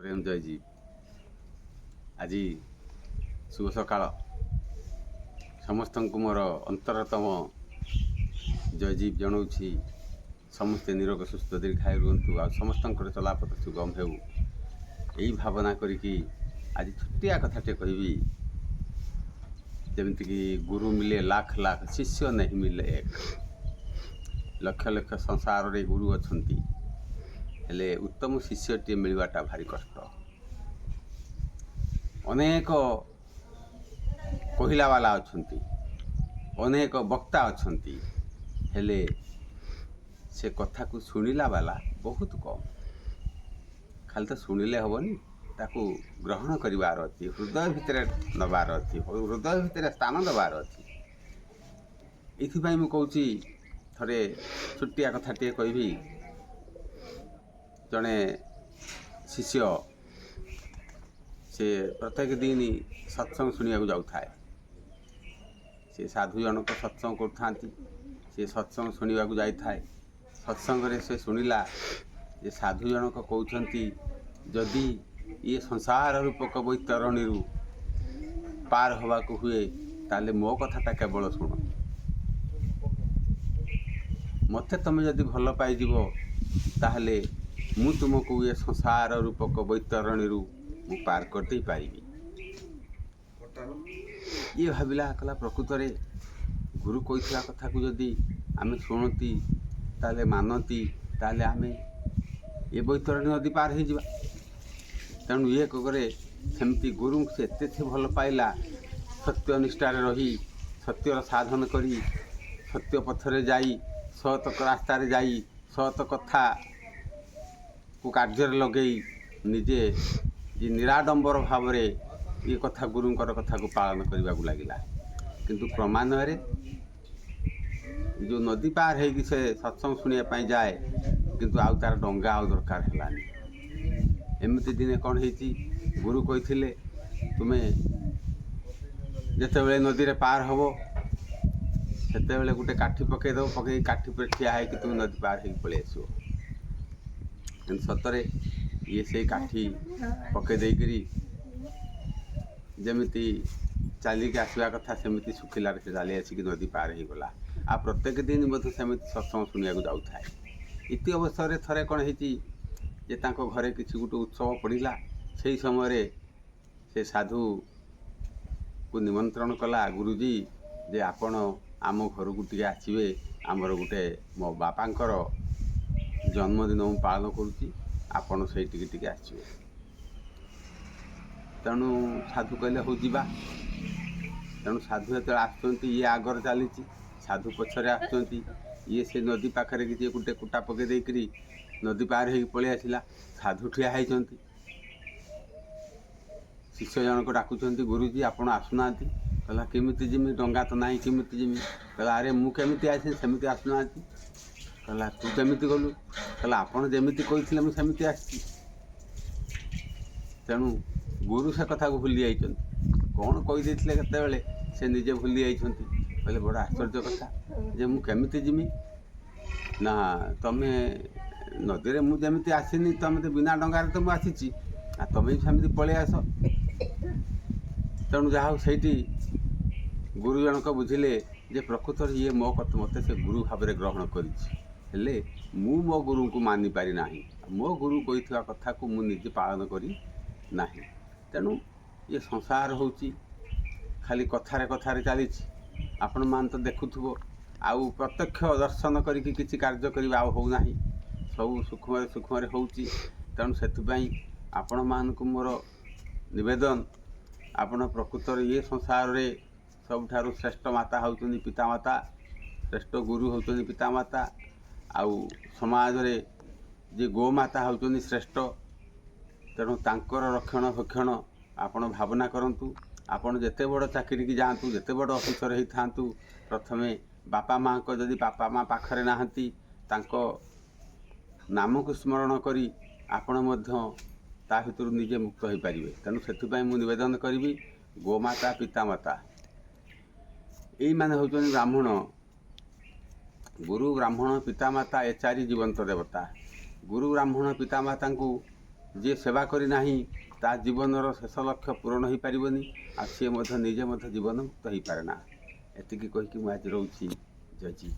ପ୍ରେମ ଜୟଜୀ। ଆଜି ଶୁଭ ସକାଳ। ସମସ୍ତଙ୍କୁ ମୋର ଅନ୍ତରତମ ଜୟଜୀବ ଜଣାଉଛି। ସମସ୍ତେ ନିରୋଗ ସୁସ୍ଥ ଦୀର୍ଘାୟୁ ରୁହନ୍ତୁ ଆଉ ସମସ୍ତଙ୍କର ଚଲାପଥ ସୁଗମ ହେଉ, ଏହି ଭାବନା କରିକି ଆଜି ଛୋଟିଆ କଥାଟେ କହିବି। ଯେମିତିକି ଗୁରୁ ମିଲେ ଲାଖ ଲାଖ, ଶିଷ୍ୟ ନାହିଁ ମିଲେ ଏକ। ଲକ୍ଷ ଲକ୍ଷ ସଂସାରରେ ଗୁରୁ ଅଛନ୍ତି, ହେଲେ ଉତ୍ତମ ଶିଷ୍ୟଟିଏ ମିଳିବାଟା ଭାରି କଷ୍ଟ। ଅନେକ କହିଲା ବାଲା ଅଛନ୍ତି, ଅନେକ ବକ୍ତା ଅଛନ୍ତି, ହେଲେ ସେ କଥାକୁ ଶୁଣିଲା ବାଲା ବହୁତ କମ୍। ଖାଲି ତ ଶୁଣିଲେ ହେବନି, ତାକୁ ଗ୍ରହଣ କରିବାର ଅଛି, ହୃଦୟ ଭିତରେ ନେବାର ଅଛି, ହୃଦୟ ଭିତରେ ସ୍ଥାନ ଦେବାର ଅଛି। ଏଥିପାଇଁ ମୁଁ କହୁଛି, ଥରେ ଛୋଟିଆ କଥାଟିଏ କହିବି। ଜଣେ ଶିଷ୍ୟ ସେ ପ୍ରତ୍ୟେକ ଦିନ ସତ୍ସଙ୍ଗ ଶୁଣିବାକୁ ଯାଉଥାଏ। ସେ ସାଧୁ ଜଣକ ସତ୍ସଙ୍ଗ କରୁଥାନ୍ତି, ସେ ସତ୍ସଙ୍ଗ ଶୁଣିବାକୁ ଯାଇଥାଏ। ସତ୍ସଙ୍ଗରେ ସେ ଶୁଣିଲା ଯେ ସାଧୁ ଜଣକ କହୁଛନ୍ତି, ଯଦି ଇଏ ସଂସାର ରୂପକ ବୈତରଣୀରୁ ପାର ହେବାକୁ ହୁଏ, ତାହେଲେ ମୋ କଥାଟା କେବଳ ଶୁଣ। ମୋତେ ତୁମେ ଯଦି ଭଲ ପାଇଯିବ, ତାହେଲେ ମୁଁ ତୁମକୁ ଏ ସଂସାର ରୂପକ ବୈତରଣୀରୁ ମୁଁ ପାର କରିଦେଇ ପାରିବି। ଇଏ ଭାବିଲା କଲା, ପ୍ରକୃତରେ ଗୁରୁ କହିଥିବା କଥାକୁ ଯଦି ଆମେ ଶୁଣନ୍ତି, ତାହେଲେ ମାନନ୍ତି, ତାହେଲେ ଆମେ ଏ ବୈତରଣୀ ନଦୀ ପାର ହେଇଯିବା। ତେଣୁ ଇଏ କରେ ସେମିତି ଗୁରୁଙ୍କୁ ସେ ଏତେ ସେ ଭଲ ପାଇଲା, ସତ୍ୟନିଷ୍ଠାରେ ରହି ସତ୍ୟର ସାଧନ କରି ସତ୍ୟ ପଥରେ ଯାଇ ସତ ରାସ୍ତାରେ ଯାଇ ସତ କଥାକୁ କାର୍ଯ୍ୟରେ ଲଗେଇ ନିଜେ ନିରାଡ଼ମ୍ବର ଭାବରେ ଏ କଥା ଗୁରୁଙ୍କର କଥାକୁ ପାଳନ କରିବାକୁ ଲାଗିଲା। କିନ୍ତୁ କ୍ରମାନ୍ୱୟରେ ଯେଉଁ ନଦୀ ପାର ହେଇକି ସେ ସତ୍ସଙ୍ଗ ଶୁଣିବା ପାଇଁ ଯାଏ, କିନ୍ତୁ ଆଉ ତା'ର ଡଙ୍ଗା ଆଉ ଦରକାର ହେଲାନି। ଏମିତି ଦିନେ କ'ଣ ହେଇଛି, ଗୁରୁ କହିଥିଲେ, ତୁମେ ଯେତେବେଳେ ନଦୀରେ ପାର ହେବ, ସେତେବେଳେ ଗୋଟେ କାଠି ପକାଇଦେବ, ପକାଇ କାଠି ଉପରେ ଠିଆ ହେଇକି ତୁମେ ନଦୀ ପାର ହେଇକି ପଳେଇ ଆସିବ। କିନ୍ତୁ ସତରେ ଇଏ ସେଇ କାଠି ପକାଇ ଦେଇକରି ଯେମିତି ଚାଲିକି ଆସିବା କଥା, ସେମିତି ଶୁଖିଲାରେ ସେ ଚାଲି ଆସିକି ନଦୀ ପାର ହେଇଗଲା। ଆଉ ପ୍ରତ୍ୟେକ ଦିନ ମଧ୍ୟ ସେମିତି ସତ୍ସଙ୍ଗ ଶୁଣିବାକୁ ଯାଉଥାଏ। ଇତି ଅବସରରେ ଥରେ କ'ଣ ହେଇଛି ଯେ ତାଙ୍କ ଘରେ କିଛି ଗୋଟେ ଉତ୍ସବ ପଡ଼ିଲା। ସେହି ସମୟରେ ସେ ସାଧୁକୁ ନିମନ୍ତ୍ରଣ କଲା, ଗୁରୁଜୀ ଯେ ଆପଣ ଆମ ଘରକୁ ଟିକେ ଆସିବେ, ଆମର ଗୋଟେ ମୋ ବାପାଙ୍କର ଜନ୍ମଦିନ ମୁଁ ପାଳନ କରୁଛି, ଆପଣ ସେଇଠିକି ଟିକେ ଆସିବେ। ତେଣୁ ସାଧୁ କହିଲେ, ହଉ ଯିବା। ତେଣୁ ସାଧୁ ଯେତେବେଳେ ଆସୁଛନ୍ତି, ଇଏ ଆଗରେ ଚାଲିଛି, ସାଧୁ ପଛରେ ଆସୁଛନ୍ତି। ଇଏ ସେ ନଦୀ ପାଖରେ କିଛି ଗୋଟେ କୁଟା ପକାଇ ଦେଇକରି ନଦୀ ପାର ହେଇକି ପଳେଇ ଆସିଲା। ସାଧୁ ଠିଆ ହେଇଛନ୍ତି। ଶିଷ୍ୟ ଜଣକ ଡାକୁଛନ୍ତି, ଗୁରୁଜୀ ଆପଣ ଆସୁନାହାନ୍ତି। କହିଲା, କେମିତି ଯିମି, ଡଙ୍ଗା ତ ନାହିଁ, କେମିତି ଯିମି? କହିଲା, ଆରେ ମୁଁ କେମିତି ଆସିବି, ସେମିତି ଆସୁନାହାନ୍ତି। କହିଲା, ତୁ କେମିତି ଗଲୁ? କହିଲା, ଆପଣ ଯେମିତି କହିଥିଲେ ମୁଁ ସେମିତି ଆସିଛି। ତେଣୁ ଗୁରୁ ସେ କଥାକୁ ଭୁଲି ଯାଇଛନ୍ତି। କ'ଣ କହିଦେଇଥିଲେ କେତେବେଳେ ସେ ନିଜେ ଭୁଲି ଯାଇଛନ୍ତି। କହିଲେ, ବଡ଼ ଆଶ୍ଚର୍ଯ୍ୟ କଥା ଯେ ମୁଁ କେମିତି ଯିମି? ନା, ତମେ ନଦୀରେ ମୁଁ ଯେମିତି ଆସିନି, ତମେ ତ ବିନା ଡଙ୍ଗାରେ ତ ମୁଁ ଆସିଛି, ଆଉ ତମେ ବି ସେମିତି ପଳେଇ ଆସ। ତେଣୁ ଯାହା ହଉ, ସେଇଠି ଗୁରୁ ଜଣକ ବୁଝିଲେ ଯେ ପ୍ରକୃତରେ ଇଏ ମୋତେ ସେ ଗୁରୁ ଭାବରେ ଗ୍ରହଣ କରିଛି, ହେଲେ ମୁଁ ମୋ ଗୁରୁଙ୍କୁ ମାନିପାରି ନାହିଁ। ମୋ ଗୁରୁ କହିଥିବା କଥାକୁ ମୁଁ ନିଜେ ପାଳନ କରି ନାହିଁ। ତେଣୁ ଇଏ ସଂସାର ହେଉଛି ଖାଲି କଥାରେ କଥାରେ ଚାଲିଛି। ଆପଣମାନେ ତ ଦେଖୁଥିବ, ଆଉ ପ୍ରତ୍ୟକ୍ଷ ଦର୍ଶନ କରିକି କିଛି କାର୍ଯ୍ୟ କରିବା ଆଉ ହେଉନାହିଁ। ସବୁ ସୂକ୍ଷ୍ମରେ ସୂକ୍ଷ୍ମରେ ହେଉଛି। ତେଣୁ ସେଥିପାଇଁ ଆପଣମାନଙ୍କୁ ମୋର ନିବେଦନ, ଆପଣ ପ୍ରକୃତରେ ଇଏ ସଂସାରରେ ସବୁଠାରୁ ଶ୍ରେଷ୍ଠ ମାତା ହେଉଛନ୍ତି ପିତାମାତା, ଶ୍ରେଷ୍ଠ ଗୁରୁ ହେଉଛନ୍ତି ପିତାମାତା, ଆଉ ସମାଜରେ ଯେ ଗୋମାତା ହେଉଛନ୍ତି ଶ୍ରେଷ୍ଠ। ତେଣୁ ତାଙ୍କର ରକ୍ଷଣ ଭକ୍ଷଣ ଆପଣ ଭାବନା କରନ୍ତୁ। ଆପଣ ଯେତେ ବଡ଼ ଚାକିରିକି ଯାଆନ୍ତୁ, ଯେତେ ବଡ଼ ଅଫିସର ହେଇଥାନ୍ତୁ, ପ୍ରଥମେ ବାପା ମାଆଙ୍କ, ଯଦି ବାପା ମାଆ ପାଖରେ ନାହାନ୍ତି, ତାଙ୍କ ନାମକୁ ସ୍ମରଣ କରି ଆପଣ ମଧ୍ୟ ତା ଭିତରୁ ନିଜେ ମୁକ୍ତ ହୋଇପାରିବେ। ତେଣୁ ସେଥିପାଇଁ ମୁଁ ନିବେଦନ କରିବି, ଗୋମାତା, ପିତାମାତା ଏଇମାନେ ହେଉଛନ୍ତି ବ୍ରାହ୍ମଣ। ଗୁରୁ, ବ୍ରାହ୍ମଣ, ପିତାମାତା ଏ ଚାରି ଜୀବନ୍ତ ଦେବତା। ଗୁରୁ, ବ୍ରାହ୍ମଣ, ପିତାମାତାଙ୍କୁ ଯିଏ ସେବା କରିନାହିଁ ତା ଜୀବନର ଶେଷ ଲକ୍ଷ୍ୟ ପୂରଣ ହୋଇପାରିବନି, ଆଉ ସିଏ ମଧ୍ୟ ନିଜେ ମଧ୍ୟ ଜୀବନ ମୁକ୍ତ ହୋଇପାରେ ନା। ଏତିକି କହିକି ମୁଁ ଆଜି ରହୁଛି। ଜୟ ଜୀ।